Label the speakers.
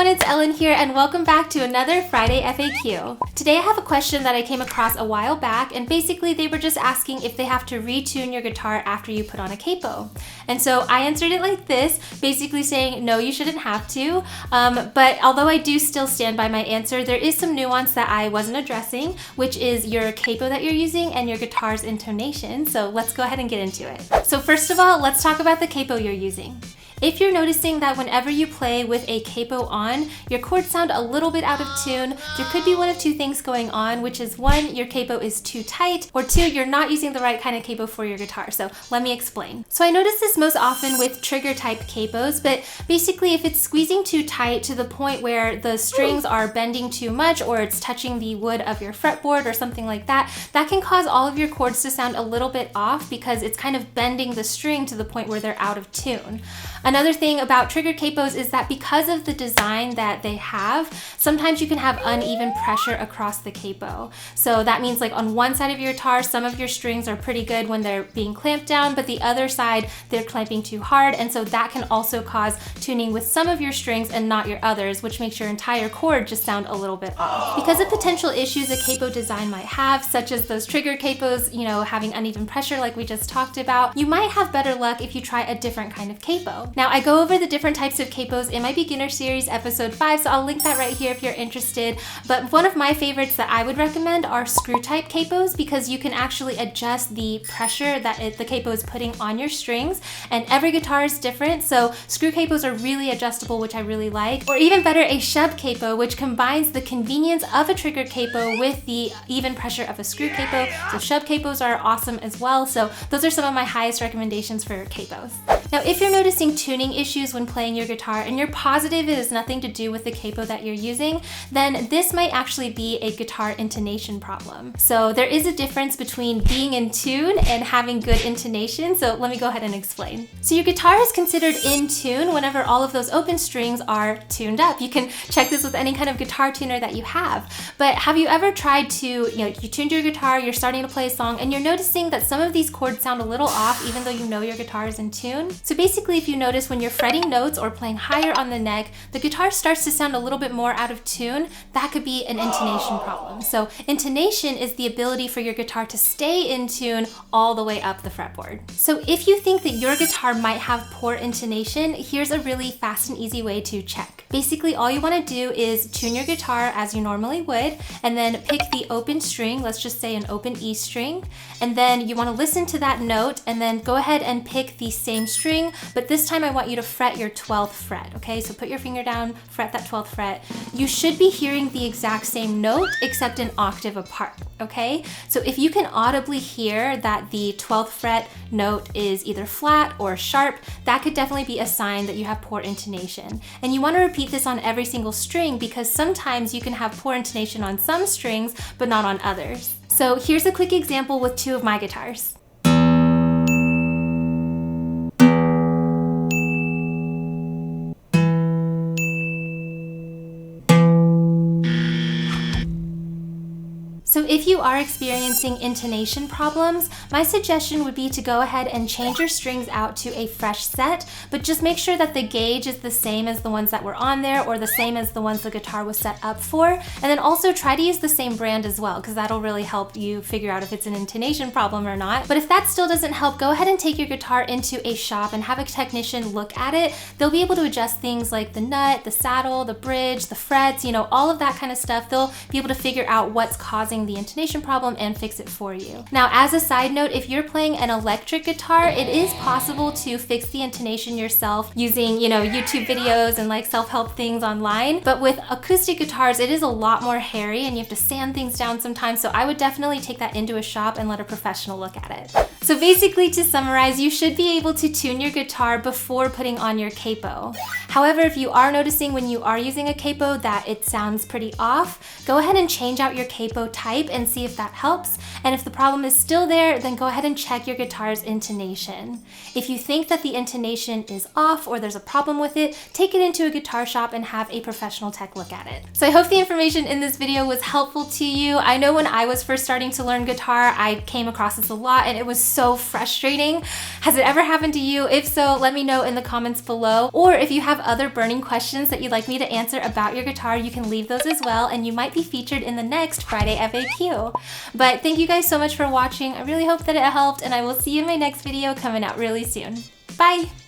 Speaker 1: everyone, it's Ellen here and welcome back to another Friday FAQ. Today I have a question that I came across a while back, and basically they were just asking if they have to retune your guitar after you put on a capo. And so I answered it like this, basically saying no, you shouldn't have to, but although I do still stand by my answer, there is some nuance that I wasn't addressing, which is your capo that you're using and your guitar's intonation. So let's go ahead and get into it. So first of all, let's talk about the capo you're using. If you're noticing that whenever you play with a capo on, your chords sound a little bit out of tune, there could be one of two things going on, which is one, your capo is too tight, or two, you're not using the right kind of capo for your guitar. So let me explain. So I notice this most often with trigger type capos, but basically if it's squeezing too tight to the point where the strings are bending too much or it's touching the wood of your fretboard or something like that, that can cause all of your chords to sound a little bit off because it's kind of bending the string to the point where they're out of tune. Another thing about trigger capos is that because of the design that they have, sometimes you can have uneven pressure across the capo. So that means like on one side of your guitar, some of your strings are pretty good when they're being clamped down, but the other side, they're clamping too hard. And so that can also cause tuning with some of your strings and not your others, which makes your entire chord just sound a little bit off. Because of potential issues a capo design might have, such as those trigger capos, having uneven pressure like we just talked about, you might have better luck if you try a different kind of capo. Now, I go over the different types of capos in my beginner series, episode 5, so I'll link that right here if you're interested. But one of my favorites that I would recommend are screw type capos, because you can actually adjust the pressure that the capo is putting on your strings, and every guitar is different, so screw capos are really adjustable, which I really like. Or even better, a shove capo, which combines the convenience of a trigger capo with the even pressure of a screw capo. So shove capos are awesome as well. So those are some of my highest recommendations for capos. Now, if you're noticing tuning issues when playing your guitar and you're positive it has nothing to do with the capo that you're using, then this might actually be a guitar intonation problem. So there is a difference between being in tune and having good intonation. So let me go ahead and explain. So your guitar is considered in tune whenever all of those open strings are tuned up. You can check this with any kind of guitar tuner that you have. But have you ever tried to, you tuned your guitar, you're starting to play a song, and you're noticing that some of these chords sound a little off even though you know your guitar is in tune? So basically, if you notice when you're fretting notes or playing higher on the neck, the guitar starts to sound a little bit more out of tune. That could be an intonation problem. So intonation is the ability for your guitar to stay in tune all the way up the fretboard. So if you think that your guitar might have poor intonation, here's a really fast and easy way to check. Basically, all you want to do is tune your guitar as you normally would, and then pick the open string, let's just say an open E string, and then you want to listen to that note, and then go ahead and pick the same string, but this time I want you to fret your 12th fret, okay? So put your finger down, fret that 12th fret. You should be hearing the exact same note except an octave apart, okay? So if you can audibly hear that the 12th fret note is either flat or sharp, that could definitely be a sign that you have poor intonation. And you want to repeat this on every single string, because sometimes you can have poor intonation on some strings but not on others. So here's a quick example with two of my guitars. So if you are experiencing intonation problems, my suggestion would be to go ahead and change your strings out to a fresh set, but just make sure that the gauge is the same as the ones that were on there or the same as the ones the guitar was set up for. And then also try to use the same brand as well, because that'll really help you figure out if it's an intonation problem or not. But if that still doesn't help, go ahead and take your guitar into a shop and have a technician look at it. They'll be able to adjust things like the nut, the saddle, the bridge, the frets, all of that kind of stuff. They'll be able to figure out what's causing the intonation problem and fix it for you. Now, as a side note, if you're playing an electric guitar, it is possible to fix the intonation yourself using, YouTube videos and like self-help things online. But with acoustic guitars, it is a lot more hairy and you have to sand things down sometimes. So I would definitely take that into a shop and let a professional look at it. So basically, to summarize, you should be able to tune your guitar before putting on your capo. However, if you are noticing when you are using a capo that it sounds pretty off, go ahead and change out your capo type pipe and see if that helps. And if the problem is still there, then go ahead and check your guitar's intonation. If you think that the intonation is off or there's a problem with it, take it into a guitar shop and have a professional tech look at it. So I hope the information in this video was helpful to you. I know when I was first starting to learn guitar, I came across this a lot and it was so frustrating. Has it ever happened to you? If so, let me know in the comments below. Or if you have other burning questions that you'd like me to answer about your guitar, you can leave those as well, and you might be featured in the next Friday FAQ. But thank you guys so much for watching. I really hope that it helped, and I will see you in my next video coming out really soon. Bye!